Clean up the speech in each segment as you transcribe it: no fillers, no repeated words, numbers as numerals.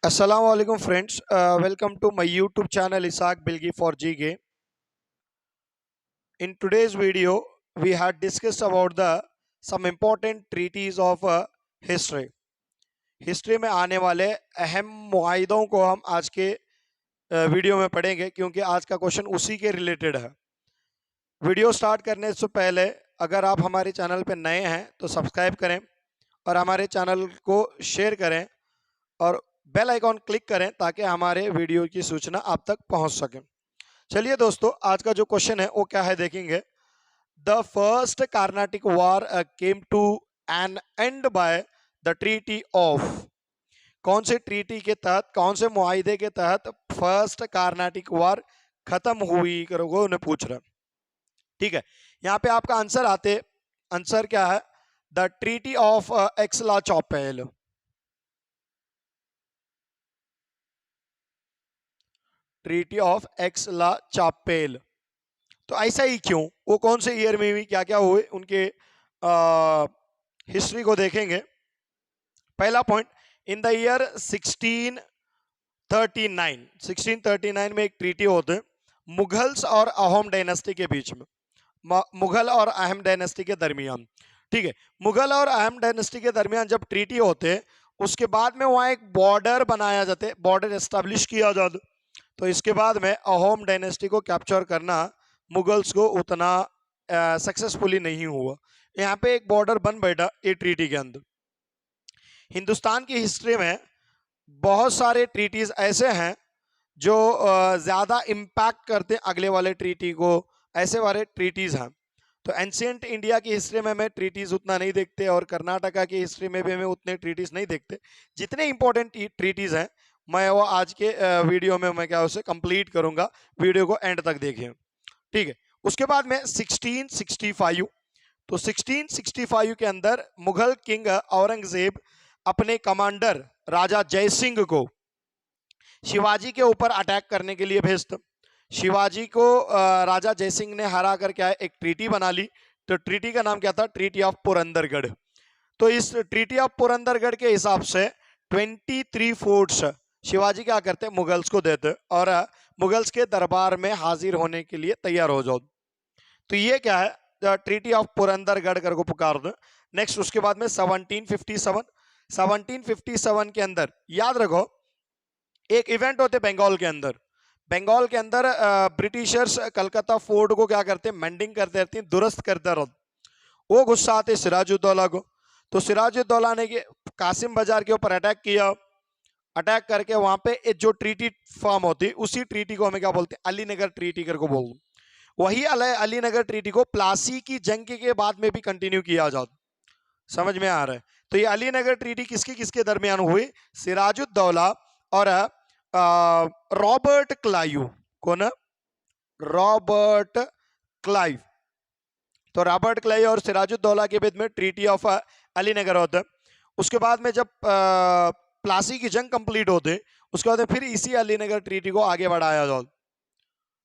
Assalamu alaikum friends. Welcome to my YouTube channel Isaac Bilgi for GK. In today's video, we had discussed about the some important treaties of history. History में आने वाले अहम मुआहिदों को हम आज के video में पढ़ेंगे क्योंकि आज का क्वेश्चन उसी के रिलेटेड है। वीडियो स्टार्ट करने से पहले अगर आप हमारे चैनल पर नए हैं तो सब्सक्राइब करें और हमारे चैनल को शेयर करें और बेल आइकॉन क्लिक करें ताकि हमारे वीडियो की सूचना आप तक पहुंच सके। चलिए दोस्तों, आज का जो क्वेश्चन है वो क्या है देखेंगे। The first Carnatic war came to an end by the treaty of. कौन से ट्रीटी के तहत, कौन से मुआहिदे के तहत फर्स्ट कार्नाटिक वॉर खत्म हुई करोगे उन्हें पूछ रहा। ठीक है, यहाँ पे आपका आंसर क्या है? The treaty of Aix la Chapelle. Treaty of Aix la Chapelle. तो ऐसा ही क्यों, वो कौन से ईयर में हुई, क्या क्या हुए, उनके हिस्ट्री को देखेंगे। पहला पॉइंट, इन द ईयर 1639 में एक ट्रीटी होते हैं मुगल्स और अहोम डायनेस्टी के बीच में, मुगल और अहम डायनेस्टी के दरमियान। ठीक है, मुगल और अहम डायनेस्टी के दरमियान जब ट्रीटी होते हैं उसके बाद में वहाँ एक बॉर्डर बनाया जाते, बॉर्डर एस्टेब्लिश किया जाता। तो इसके बाद में अहोम डायनेस्टी को कैप्चर करना मुगल्स को उतना सक्सेसफुली नहीं हुआ। यहाँ पे एक बॉर्डर बन बैठा ये ट्रीटी के अंदर। हिंदुस्तान की हिस्ट्री में बहुत सारे ट्रीटीज ऐसे हैं जो ज़्यादा इम्पैक्ट करते अगले वाले ट्रीटी को, ऐसे वाले ट्रीटीज हैं। तो एंशियंट इंडिया की हिस्ट्री में हमें ट्रीटीज उतना नहीं देखते और कर्नाटका की हिस्ट्री में भी हमें उतने ट्रीटीज नहीं देखते। जितने इंपॉर्टेंट ट्रीटीज हैं मैं वो आज के वीडियो में मैं क्या उसे कंप्लीट करूंगा। वीडियो को एंड तक देखिए। ठीक है, उसके बाद में 1665, तो 1665 के अंदर मुगल किंग औरंगजेब अपने कमांडर राजा जयसिंह को शिवाजी के ऊपर अटैक करने के लिए भेजते। शिवाजी को राजा जयसिंह ने हरा कर क्या एक ट्रीटी बना ली। तो ट्रीटी का नाम क्या था? Treaty of Purandargarh. तो इस ट्रीटी ऑफ पुरंदरगढ़ के हिसाब से 23 फोर्ट्स शिवाजी क्या करते, मुगल्स को देते और मुगल्स के दरबार में हाजिर होने के लिए तैयार हो जाओ। तो ये क्या है? ट्रीटी ऑफ पुरंदरगढ़ कर को पुकार दो। नेक्स्ट उसके बाद में 1757 के अंदर याद रखो एक इवेंट होते बंगाल के अंदर। बंगाल के अंदर ब्रिटिशर्स कलकत्ता फोर्ट को क्या करते, मेंडिंग करते रहते हैं, दुरुस्त करते रहते। वो गुस्सा आते सिराजुद्दौला को। तो सिराजुद्दौला ने कासिम बाजार के ऊपर अटैक किया। अटैक करके वहां पे जो ट्रीटी फॉर्म होती उसी ट्रीटी को हमें क्या बोलते हैं? अलीनगर ट्रीटी कर को बोलते। वही अलीनगर ट्रीटी को प्लासी की जंग के बाद में भी कंटिन्यू किया जाता। समझ में आ रहा है? तो ये अलीनगर ट्रीटी किसके किसके दरमियान हुई? सिराजुद्दौला और रॉबर्ट क्लाइव। कौन? Robert Clive. तो रॉबर्ट क्लाइव और सिराजुद्दौला के बीच में ट्रीटी ऑफ अलीनगर होता है। उसके बाद में जब प्लासी की जंग कंप्लीट होते उसके बाद फिर इसी अलीनगर ट्रीटी को आगे बढ़ाया जाता।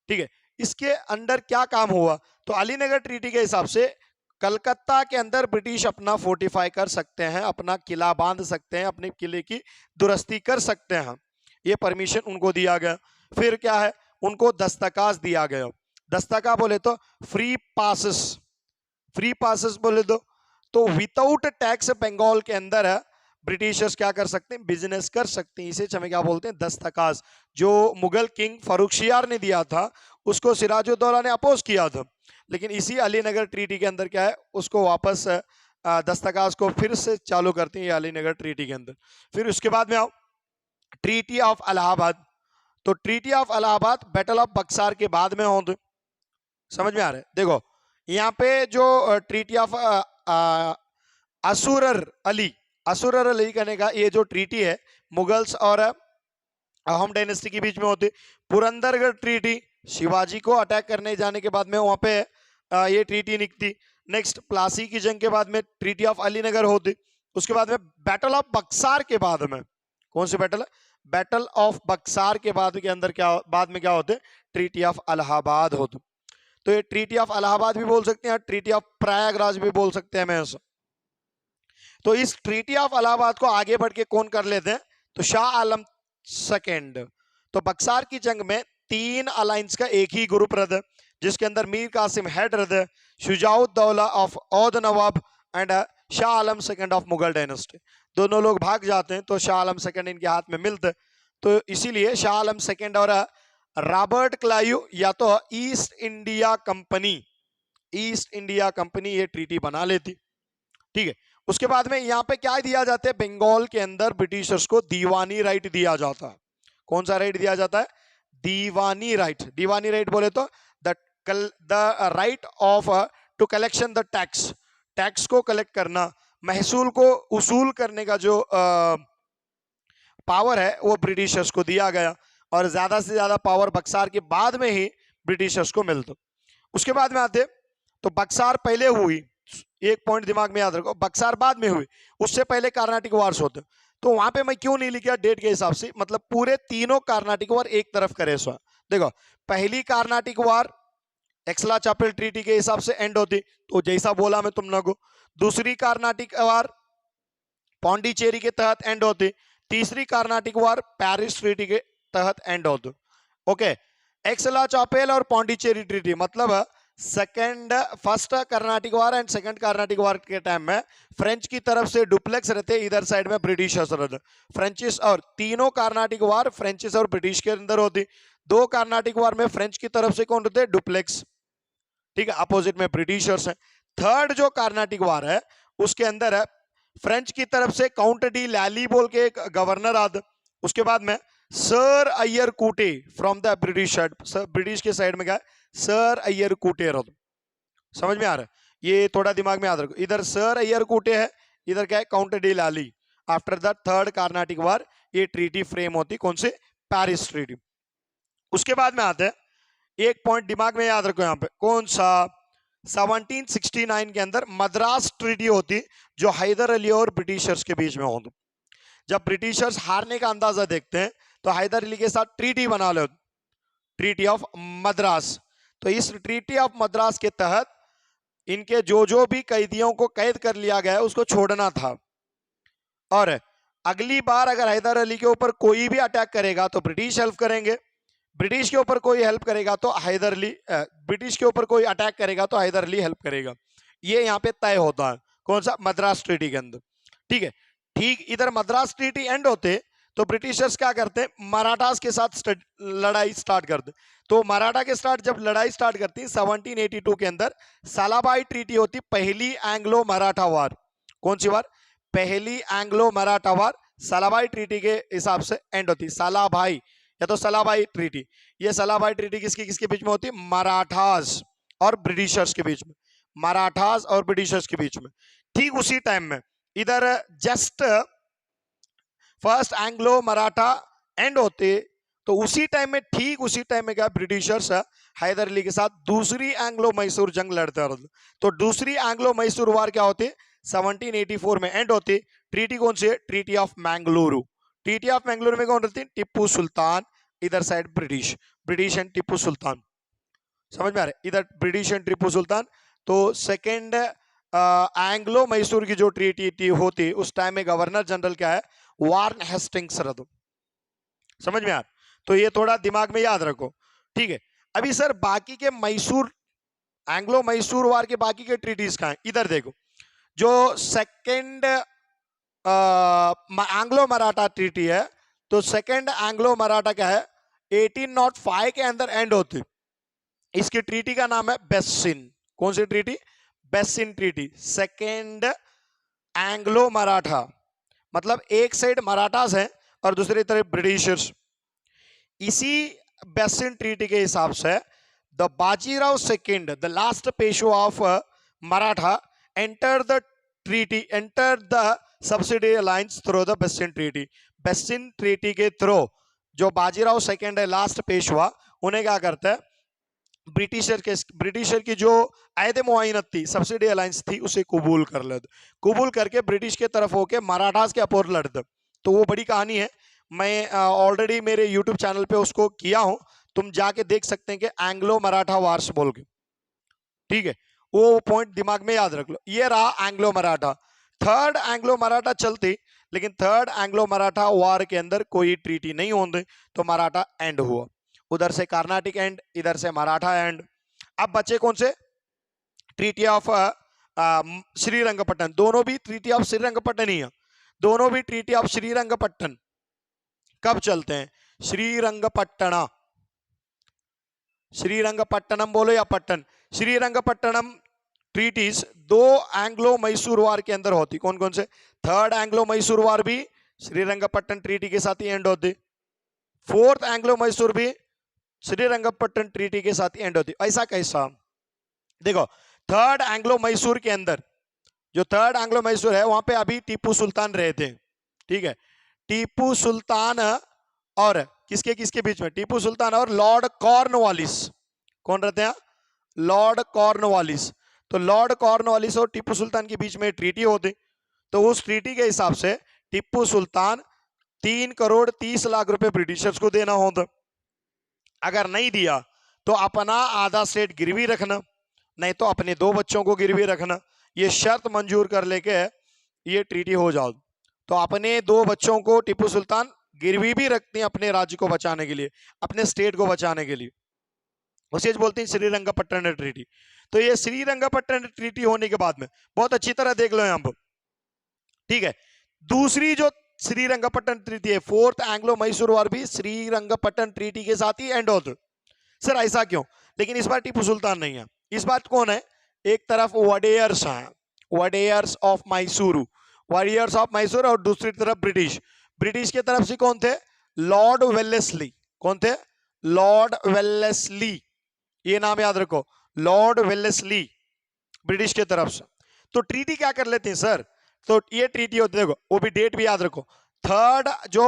ठीक है, इसके अंदर क्या काम हुआ? तो अलीनगर ट्रीटी के हिसाब से कलकत्ता के अंदर ब्रिटिश अपना फोर्टिफाई कर सकते हैं, अपना किला बांध सकते हैं, अपने किले की दुरुस्ती कर सकते हैं। ये परमिशन उनको दिया गया। फिर क्या है? उनको दस्तकाज दिया गया। दस्तका बोले तो फ्री पासेस, फ्री पासेस बोले तो विदाउट टैक्स बंगाल के अंदर है ब्रिटिशर्स क्या कर सकते हैं? बिजनेस कर सकते हैं। इसे हमें क्या बोलते हैं? दस्तकाज। जो मुगल किंग फर्रुखशियार ने दिया था उसको सिराजुद्दौला ने अपोज किया था, लेकिन इसी अलीनगर ट्रीटी के अंदर क्या है, उसको वापस दस्तकाज को फिर से चालू करती है अलीनगर ट्रीटी के अंदर। फिर उसके बाद में आओ ट्रीटी ऑफ इलाहाबाद। तो treaty of Allahabad battle of Buxar के बाद में हो। समझ में आ रहा है? देखो यहाँ पे जो ट्रीटी ऑफ असुरर अली करने का ये जो ट्रीटी है मुगल्स और अहोम डायनेस्टी के बीच में होती। पुरंदरगढ़ ट्रीटी शिवाजी को अटैक करने जाने के बाद में वहां पे ये ट्रीटी निकती। नेक्स्ट प्लासी की जंग के बाद में ट्रीटी ऑफ अलीनगर होती। उसके बाद में बैटल ऑफ बक्सार के बाद में, कौन सी बैटल है? बैटल ऑफ बक्सार के बाद के अंदर क्या, बाद में क्या होते? ट्रीटी ऑफ इलाहाबाद होती। तो ये ट्रीटी ऑफ इलाहाबाद भी बोल सकते हैं, ट्रीटी ऑफ प्रयागराज भी बोल सकते हैं। मैं तो इस ट्रीटी ऑफ इलाहाबाद को आगे बढ़ के कौन कर लेते हैं? तो शाह आलम सेकेंड। तो बक्सार की जंग में 3 अलायंस का एक ही ग्रुप रहता है, जिसके अंदर मीर कासिम हेड रहता है, Shujauddaula of Aundh Nawab and Shah Alam second of Mughal dynasty. दोनों लोग भाग जाते हैं तो शाह आलम सेकंड इनके हाथ में मिलते हैं। तो इसीलिए शाह आलम सेकंड और रॉबर्ट क्लाइव या तो ईस्ट इंडिया कंपनी ये ट्रीटी बना लेती। ठीक है, उसके बाद में यहाँ पे क्या दिया जाता है, बंगाल के अंदर ब्रिटिशर्स को दीवानी राइट दिया जाता है। कौन सा राइट दिया जाता है? दीवानी राइट। दीवानी राइट बोले तो the right of to collection the tax, tax को कलेक्ट करना, महसूल को उसूल करने का जो पावर है वो ब्रिटिशर्स को दिया गया, और ज्यादा से ज्यादा पावर बक्सार के बाद में ही ब्रिटिशर्स को मिलता। उसके बाद में आते तो बक्सार पहले हुई, एक पॉइंट दिमाग में याद रखो, बक्सार बाद में हुई, उससे पहले कार्नाटिक वार्स होते। तो वहां पे मैं क्यों नहीं लिखा डेट के हिसाब से, मतलब पूरे तीनों कार्नाटिक वार एक तरफ करे सो। देखो, पहली कार्नाटिक वार एक्सला चापेल ट्रीटी के हिसाब से एंड होती, तो जैसा बोला मैं तुम लोगों को। दूसरी कार्नाटिक वार पौंडीचेरी के तहत एंड होती। तीसरी कार्नाटिक वार पेरिस ट्रीटी के तहत एंड होती। ओके, एक्सला चापेल और पौंडीचेरी ट्रीटी मतलब first Carnatic war and second Carnatic war के टाइम में फ्रेंच की तरफ से डुप्लेक्स रहते, इधर साइड में ब्रिटिशर्स रहते, फ्रेंचिस। और तीनों कर्नाटिक वार फ्रेंचिस और ब्रिटिश के अंदर होती। 2 कर्नाटिक वार में फ्रेंच की तरफ से कौन रहते? डुप्लेक्स। ठीक है, अपोजिट में ब्रिटिशर्स है। थर्ड जो कर्नाटिक वार है उसके अंदर है फ्रेंच की तरफ से काउंट डी लैली बोल के एक गवर्नर आद। उसके बाद में सर अय्यर कूटे from the British side, British के साइड में क्या है? सर अय्यर कूटे रहो। समझ में आ रहा है? ये थोड़ा दिमाग में याद रखो, इधर सर अय्यर कूटे है, इधर क्या है? काउंट डी लैली। आफ्टर द थर्ड कार्नाटिक वार ये ट्रीटी फ्रेम होती, कौन से? Paris treaty. उसके बाद में आते हैं, एक पॉइंट दिमाग में याद रखो यहाँ पे, कौन सा? 1769 के अंदर मद्रास ट्रीटी होती, जो हैदर अली और ब्रिटिशर्स के बीच में होती। जब ब्रिटिशर्स हारने का अंदाजा देखते हैं तो हैदर अली के साथ ट्रीटी बना लो, ट्रीटी ऑफ मद्रास। तो इस ट्रीटी ऑफ मद्रास के तहत इनके जो भी कैदियों को कैद कर लिया गया है उसको छोड़ना था, और अगली बार अगर हैदर अली के ऊपर कोई भी अटैक करेगा तो ब्रिटिश हेल्प करेंगे, ब्रिटिश के ऊपर कोई हेल्प करेगा तो हैदर अली, ब्रिटिश के ऊपर कोई अटैक करेगा तो हैदर अली हेल्प करेगा। ये यहाँ पे तय होता है, कौन सा? मद्रास ट्रीटी के अंदर। ठीक है, ठीक इधर मद्रास ट्रीटी एंड होते तो ब्रिटिशर्स क्या करते हैं? मराठास के साथ लड़ाई स्टार्ट करते। तो मराठा के साथ जब लड़ाई स्टार्ट करती 1782 के अंदर सालाबाई ट्रीटी होती, पहली एंग्लो मराठा वार। कौन सी वार? पहली एंग्लो मराठा वार सालाबाई ट्रीटी के हिसाब से एंड होती। सालाबाई या तो सलाबाई ट्रीटी। ये सलाबाई ट्रीटी किसकी किसके बीच में होती? मराठास और ब्रिटिशर्स के बीच में, मराठास और ब्रिटिशर्स के बीच में। ठीक उसी टाइम में इधर just first Anglo Maratha and होते, तो उसी टाइम में, ठीक उसी टाइम में क्या ब्रिटिशर्स हैदर अली के साथ दूसरी एंग्लो मैसूर जंग लड़ते रहते। तो दूसरी एंग्लो मैसूर वार क्या होती? 1784 में एंड होती। ट्रीटी कौन सी है? Treaty of Mangaluru. Treaty of Mangaluru में कौन रहती? टिप्पू सुल्तान, इधर side British, British and Tipu Sultan. समझ में आ रहा है? इधर ब्रिटिश एंड टिप्पू सुल्तान। तो सेकेंड एंग्लो मैसूर की जो ट्रीटी होती उस टाइम में गवर्नर जनरल क्या है? वार्न हेस्टिंग्स रहा। समझ में आ रहा? तो ये थोड़ा दिमाग में याद रखो। ठीक है, अभी सर बाकी के मैसूर, एंग्लो मैसूर वार के बाकी के ट्रीटीज कहाँ है? इधर देखो, जो सेकेंड एंग्लो मराठा ट्रीटी है, तो सेकेंड एंग्लो मराठा क्या है? 1805 के अंदर एंड होती। इसकी ट्रीटी का नाम है बेस्सिन। कौन सी treaty? Bassein treaty. Second Anglo Maratha मतलब एक साइड मराठास हैं और दूसरी तरफ ब्रिटिशर्स। इसी बेस्सिन ट्रीटी के हिसाब से the Bajirao second, the last Peshwa of Maratha, enter the treaty, enter the subsidy alliance through the Bassein treaty. Bassein treaty के थ्रू जो बाजीराव सेकेंड है, लास्ट पेशवा, उन्हें क्या करता है? ब्रिटिशर की जो आयद मुआयनत थी, सब्सिडी अलायंस थी, उसे कबूल कर लेते। कबूल करके ब्रिटिश के तरफ होके मराठास के अपोर लड़ते। तो वो बड़ी कहानी है, मैं ऑलरेडी मेरे यूट्यूब चैनल पे उसको किया हूं, तुम जाके देख सकते हैं कि एंग्लो मराठा वार्स बोल के। ठीक है, वो पॉइंट दिमाग में याद रख लो। ये रहा Anglo Maratha. Third Anglo Maratha चलती, लेकिन थर्ड एंग्लो मराठा वार के अंदर कोई ट्रीटी नहीं होने, तो मराठा एंड हुआ। उधर से कार्नाटिक एंड, इधर से मराठा एंड। अब बचे कौन से? Treaty of Srirangapatna. दोनों भी ट्रीटी ऑफ श्रीरंगपट्टन ही है। दोनों भी ट्रीटी ऑफ श्रीरंगपट्टन कब चलते हैं? श्रीरंगपट्टना, श्रीरंगपट्टनम बोलो या पट्टन। श्रीरंगपट्टनम ट्रीटीज दो एंग्लो मैसूर वार के अंदर होती। कौन कौन से? थर्ड एंग्लो मैसूर वार भी श्रीरंगपट्टन ट्रीटी के साथ ही एंड होती। फोर्थ एंग्लो मैसूर भी श्रीरंगपट्टन ट्रीटी के साथ ही एंड होती। ऐसा कैसा? देखो, थर्ड एंग्लो मैसूर के अंदर, जो थर्ड एंग्लो मैसूर है वहां पे अभी टीपू सुल्तान रहे थे, ठीक है। टीपू सुल्तान और किसके किसके बीच में? टीपू सुल्तान और लॉर्ड कॉर्नवालिस। कौन रहते हैं? Lord Cornwallis. तो लॉर्ड कॉर्नवालिस और टीपू सुल्तान के बीच में ट्रीटी होती। तो उस ट्रीटी के हिसाब से टीपू सुल्तान 3,30,00,000 रुपए ब्रिटिशर्स को देना होता। अगर नहीं दिया तो अपना आधा स्टेट गिरवी रखना, नहीं तो अपने 2 बच्चों को गिरवी रखना। ये शर्त मंजूर कर लेके ये ट्रीटी हो जाओ। तो अपने 2 बच्चों को टीपू सुल्तान गिरवी भी रखते हैं अपने राज्य को बचाने के लिए, अपने स्टेट को बचाने के लिए। उसे बोलते हैं श्रीरंगपट्टन ट्रीटी। तो ये श्रीरंगपट्टन ट्रीटी होने के बाद में बहुत अच्छी तरह देख लो यहाँ पर, ठीक है। दूसरी जो श्रीरंगपट्टन ट्रीटी है, फोर्थ एंग्लो मैसूर वार भी श्रीरंगपट्टन ट्रीटी के साथ ही एंड होते। सर ऐसा क्यों? लेकिन इस बार टीपू सुल्तान नहीं है। इस बार कौन है? एक तरफ वडेयर्स हैं, Wodeyars of Mysore, warriors of Mysore, और दूसरी तरफ ब्रिटिश। ब्रिटिश की तरफ से कौन थे? Lord Wellesley. कौन थे? Lord Wellesley. ये नाम याद रखो, लॉर्ड वेलेस्ली, ब्रिटिश की तरफ से। तो ट्रीटी क्या कर लेते हैं सर? तो ये ट्रीटी होती है, देखो वो भी डेट भी याद रखो। थर्ड जो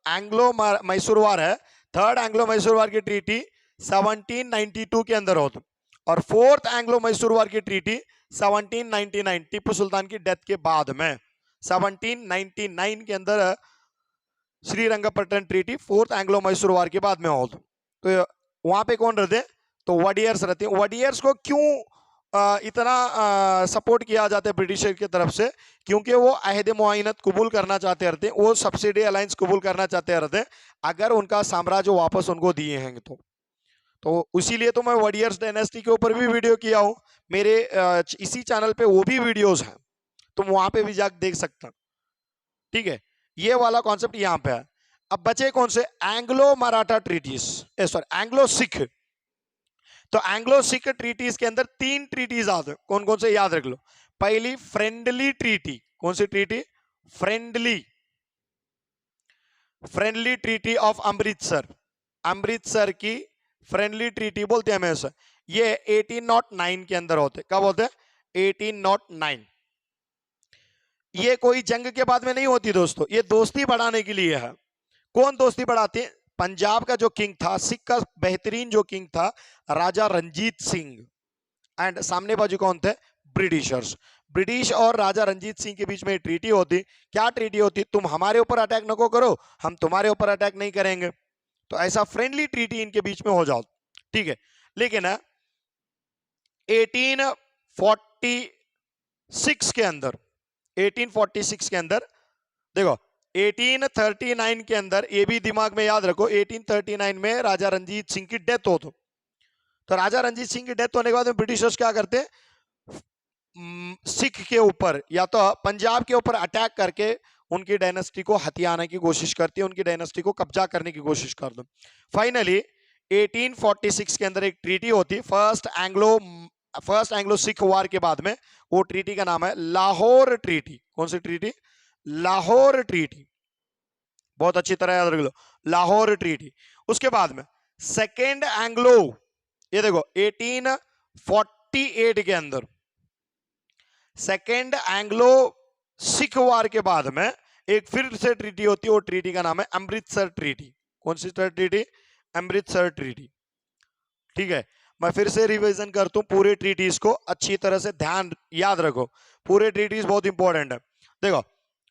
एंग्लो मैसूर वार है, थर्ड एंग्लो मैसूर वार की ट्रीटी 1792 के अंदर होती, और फोर्थ एंग्लो मैसूर वार की ट्रीटी 1799 टीपू सुल्तान की डेथ के बाद में 1799 के अंदर Srirangapatna treaty fourth Anglo Mysore war के बाद में होती। तो वहां पे कौन रहते? तो वडियर्स रहते हैं। वडियर्स को क्यों इतना सपोर्ट किया जाता है ब्रिटिशर की तरफ से? क्योंकि वो अहद मुआयनत कबूल करना चाहते रहते हैं, वो सब्सिडी अलायंस कबूल करना चाहते रहते हैं अगर उनका साम्राज्य वापस उनको दिए हैं तो इसीलिए तो मैं वडियर्स डायनेस्टी के ऊपर भी वीडियो किया हूं। मेरे इसी चैनल पे वो भी वीडियोस हैं, तुम वहां पे भी जाकर देख सकते हो, ठीक है। ये वाला कॉन्सेप्ट यहाँ पे है। अब बचे कौन से? Anglo Maratha treaties, sorry Anglo Sikh. तो एंग्लो सिख ट्रीटीज के अंदर 3 ट्रीटीज आते हैं। कौन कौन से? याद रख लो। पहली फ्रेंडली ट्रीटी। कौन सी treaty? Friendly, friendly treaty of Amritsar. Amritsar की फ्रेंडली ट्रीटी बोलते हैं हमेशा। ये 1809 के अंदर होते। कब होते? 1809। ये कोई जंग के बाद में नहीं होती दोस्तों, ये दोस्ती बढ़ाने के लिए है। कौन दोस्ती बढ़ाते? पंजाब का जो किंग था, सिख का बेहतरीन जो किंग था, राजा रंजीत सिंह, एंड सामने बाजू कौन थे? ब्रिटिशर्स। ब्रिटिश और राजा रंजीत सिंह के बीच में ट्रीटी होती। क्या ट्रीटी होती? तुम हमारे ऊपर अटैक नको करो, हम तुम्हारे ऊपर अटैक नहीं करेंगे। तो ऐसा फ्रेंडली ट्रीटी इनके बीच में हो जाओ, ठीक है। लेकिन 1846 के अंदर, 1846 के अंदर देखो, 1839 के अंदर, ये भी दिमाग में याद रखो, 1839 में राजा रंजीत सिंह की डेथ हो तो राजा रंजीत सिंह की डेथ होने के बाद में ब्रिटिशर्स क्या करते? सिख के ऊपर या तो पंजाब के ऊपर अटैक करके उनकी डायनेस्टी को हथियाने की कोशिश करती है, उनकी डायनेस्टी को कब्जा करने की कोशिश करते। फाइनली 1846 के अंदर एक ट्रीटी होती, फर्स्ट एंग्लो सिख वार के बाद में। वो ट्रीटी का नाम है लाहौर ट्रीटी। कौन सी ट्रीटी? लाहौर ट्रीटी। बहुत अच्छी तरह याद रख लो, लाहौर ट्रीटी। उसके बाद में सेकेंड एंग्लो, ये देखो 1848 के अंदर सेकेंड एंग्लो सिख वार के बाद में एक फिर से ट्रीटी होती है। वो ट्रीटी का नाम है अमृतसर ट्रीटी। कौन सी ट्रीटी? अमृतसर ट्रीटी, ठीक है। मैं फिर से रिवीजन करता हूं पूरे ट्रीटीज को, अच्छी तरह से ध्यान याद रखो, पूरे ट्रीटीज बहुत इंपॉर्टेंट है। देखो,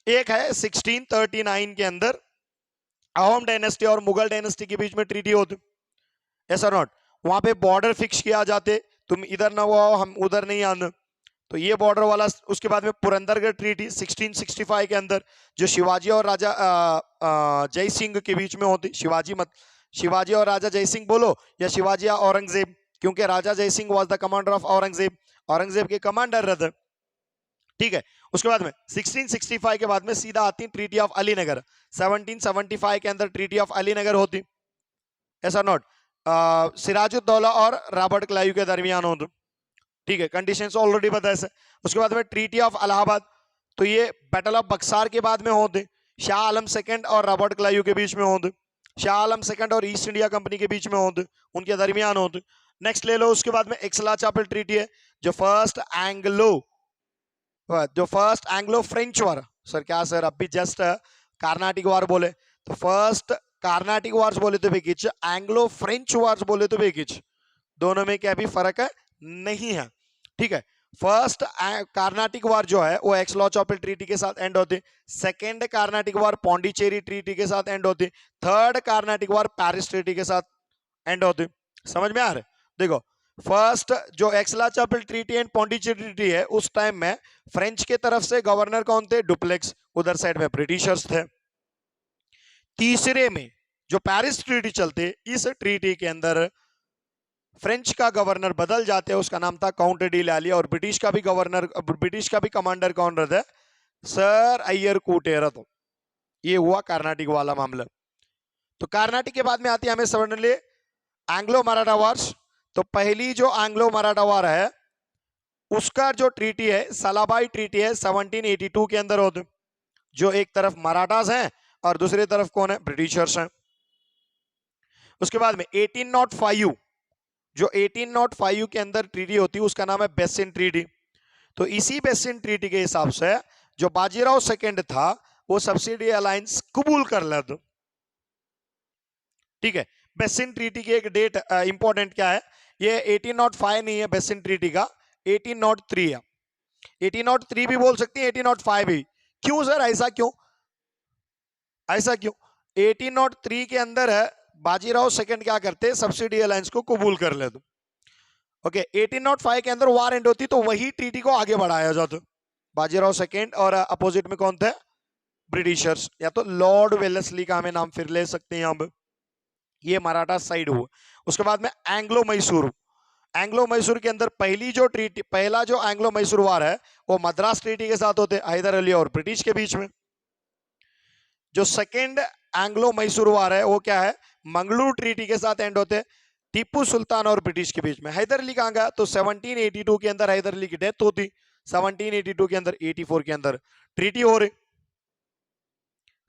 एक है 1639 के अंदर अहोम डायनेस्टी और मुगल डायनेस्टी के बीच में ट्रीटी होती, ऐसा नॉट। वहां पे बॉर्डर फिक्स किया जाते, तुम इधर ना वो हम उधर नहीं आना। तो ये बॉर्डर वाला। उसके बाद में पुरंदरगढ़ ट्रीटी 1665 के अंदर, जो शिवाजी और राजा जय सिंह के बीच में होती। शिवाजी और राजा जय सिंह बोलो या शिवाजी या औरंगजेब, क्योंकि राजा जय Singh was the commander of Aurangzeb के कमांडर रहते। ठीक है, उसके बाद में 1665 के बाद में सीधा आती ट्रीटी ऑफ अलीनगर। 1775 के अंदर ट्रीटी ऑफ अलीनगर होती, ऐसा नोट, सिराजुद्दौला और रॉबर्ट क्लाइव के दरमियान होती। ठीक है, कंडीशंस ऑलरेडी बताए से। उसके बाद में ट्रीटी ऑफ इलाहाबाद, तो ये बैटल ऑफ बक्सार के बाद में होते, शाह आलम सेकंड और रॉबर्ट क्लाइव के बीच में होते, शाह आलम सेकंड और ईस्ट इंडिया कंपनी के बीच में होते, उनके दरमियान होते। नेक्स्ट ले लो, उसके बाद में एक्सला-चापल ट्रीटी है, जो फर्स्ट एंग्लो फ्रेंच वार। सर क्या सर, अभी जस्ट कार्नाटिक वार बोले, तो फर्स्ट कार्नाटिक वार्स बोले तो बेकिच, एंग्लो फ्रेंच वार्स बोले तो बेकिच, दोनों में क्या भी फर्क है? नहीं है। ठीक है, फर्स्ट कार्नाटिक वार जो है वो एक्सला-चापल ट्रीटी के साथ एंड होती, सेकेंड कार्नाटिक वार पौंडीचेरी ट्रीटी के साथ एंड होती, थर्ड कार्नाटिक वार पेरिस ट्रीटी के साथ एंड होती। समझ में आ रहा है? देखो, फर्स्ट जो एक्सला-चापल ट्रीटी एंड पौंडीचेरी ट्रीटी है, उस टाइम में फ्रेंच के तरफ से गवर्नर कौन थे? डुप्लेक्स, उधर साइड में ब्रिटिशर्स थे। तीसरे में जो पेरिस ट्रीटी चलते, इस ट्रीटी के अंदर फ्रेंच का गवर्नर बदल जाते हैं, उसका नाम था काउंट डी लाली, और ब्रिटिश का भी कमांडर कौन रहता है? सर अय्यर कूटेरा। तो ये हुआ कार्नाटिक वाला मामला। तो कार्नाटिक के बाद में आती है हमें सडनली एंग्लो मराठा वार्स। तो पहली जो एंग्लो मराठा वार है, उसका जो ट्रीटी है, सलाबाई ट्रीटी है, 1782 के अंदर होते, जो एक तरफ मराठास हैं और दूसरी तरफ कौन है? ब्रिटिशर्स हैं। उसके बाद में 1805, जो 1805 के अंदर ट्रीटी होती है, उसका नाम है बेसिन ट्रीटी। तो इसी बेसिन ट्रीटी के हिसाब से जो बाजीराव सेकंड था, वो सब्सिडी अलायंस कबूल कर लेते। ठीक है, बेसिन ट्रीटी की एक डेट इंपॉर्टेंट क्या है, ये 1805 नहीं है, बेसिन ट्रीटी का 1803 है। 1803 भी बोल सकती है, 1805 भी। क्यों सर, ऐसा क्यों? 1803 के अंदर है, बाजीराव सेकंड क्या करते? सब्सिडी अलायंस को कबूल कर लेते। ओके, 1805 के अंदर वार एंड होती, तो वही ट्रीटी को आगे बढ़ाया जाता। बाजीराव सेकंड और अपोजिट में कौन थे? ब्रिटिशर्स, या तो लॉर्ड वेलेस्ली का हमें नाम फिर ले सकते हैं हम। ये मराठा साइड हुआ। उसके बाद में एंग्लो मैसूर के अंदर पहला जो एंग्लो मैसूर वार है, वो मद्रास ट्रीटी के साथ होते, हैदर अली और ब्रिटिश के बीच में। जो सेकेंड एंग्लो मैसूर वार है, वो क्या है? मंगलूर ट्रीटी के साथ एंड होते, टीपू सुल्तान और ब्रिटिश के बीच में। हैदर अली कहां गया? तो 1782 के अंदर हैदर अली की डेथ होती, 1782 के अंदर 84 के अंदर ट्रीटी हो रही।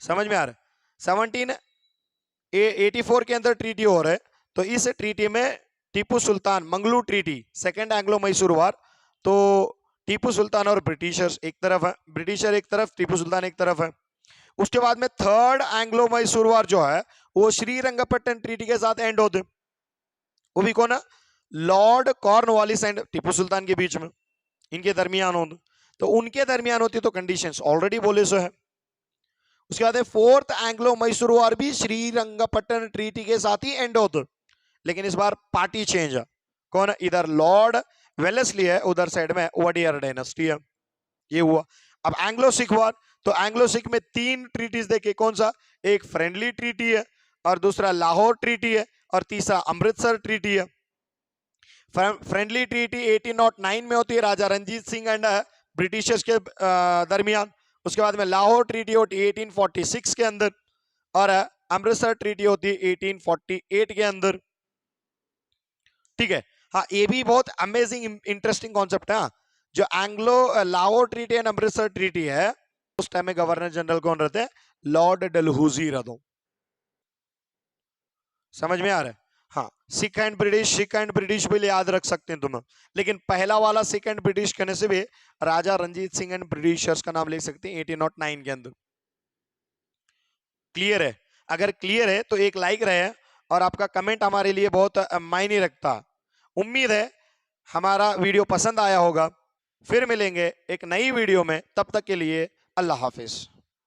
समझ में आ रहा है? 1784 के अंदर ट्रीटी हो रहा है, तो इस ट्रीटी में Tipu Sultan, Mangalore treaty, second Anglo Mysore war, तो टीपू सुल्तान और ब्रिटिशर्स एक तरफ है, ब्रिटिशर एक तरफ, टीपू सुल्तान एक तरफ है। उसके बाद में थर्ड एंग्लो मैसूर वार जो है, वो श्रीरंगपट्टन ट्रीटी के साथ एंड होते, वो भी कौन है? Lord Cornwallis and Tipu Sultan के बीच में, इनके दरमियान होते। तो उनके दरमियान होती तो कंडीशंस ऑलरेडी बोले सो है। उसके बाद फोर्थ एंग्लो मैसूर वार भी श्रीरंगपट्टन ट्रीटी के साथ ही एंड होते, लेकिन इस बार पार्टी चेंज है। कौन है? इधर लॉर्ड वेलेस्ली है, उधर साइड में वडियर डायनेस्टी है। ये हुआ। अब एंग्लो सिख वार, तो एंग्लो सिख में 3 ट्रीटीज देखे, कौन सा? एक फ्रेंडली ट्रीटी है, और दूसरा लाहौर ट्रीटी है, और तीसरा अमृतसर ट्रीटी है। फ्रेंडली ट्रीटी 1809 में होती है, राजा रंजीत सिंह एंड ब्रिटिशर्स के दरमियान। उसके बाद में लाहौर ट्रीटी होती है 1846 के अंदर, और अमृतसर ट्रीटी होती है 1848 के अंदर। ठीक है, हाँ, ये भी बहुत अमेजिंग इंटरेस्टिंग कॉन्सेप्ट है। जो Anglo Lahore treaty and Amritsar treaty है, उस टाइम में गवर्नर जनरल कौन रहते हैं? लॉर्ड डलहौजी रहते। समझ में आ रहा है? हाँ, सिख एंड ब्रिटिश भी याद रख सकते हैं तुम, लेकिन पहला वाला सिख एंड ब्रिटिश कहने से भी राजा रंजीत सिंह एंड ब्रिटिशर्स का नाम ले सकते हैं 1809 के अंदर। क्लियर है? अगर क्लियर है तो एक लाइक रहे, और आपका कमेंट हमारे लिए बहुत मायने रखता। उम्मीद है हमारा वीडियो पसंद आया होगा। फिर मिलेंगे एक नई वीडियो में, तब तक के लिए अल्लाह हाफिज।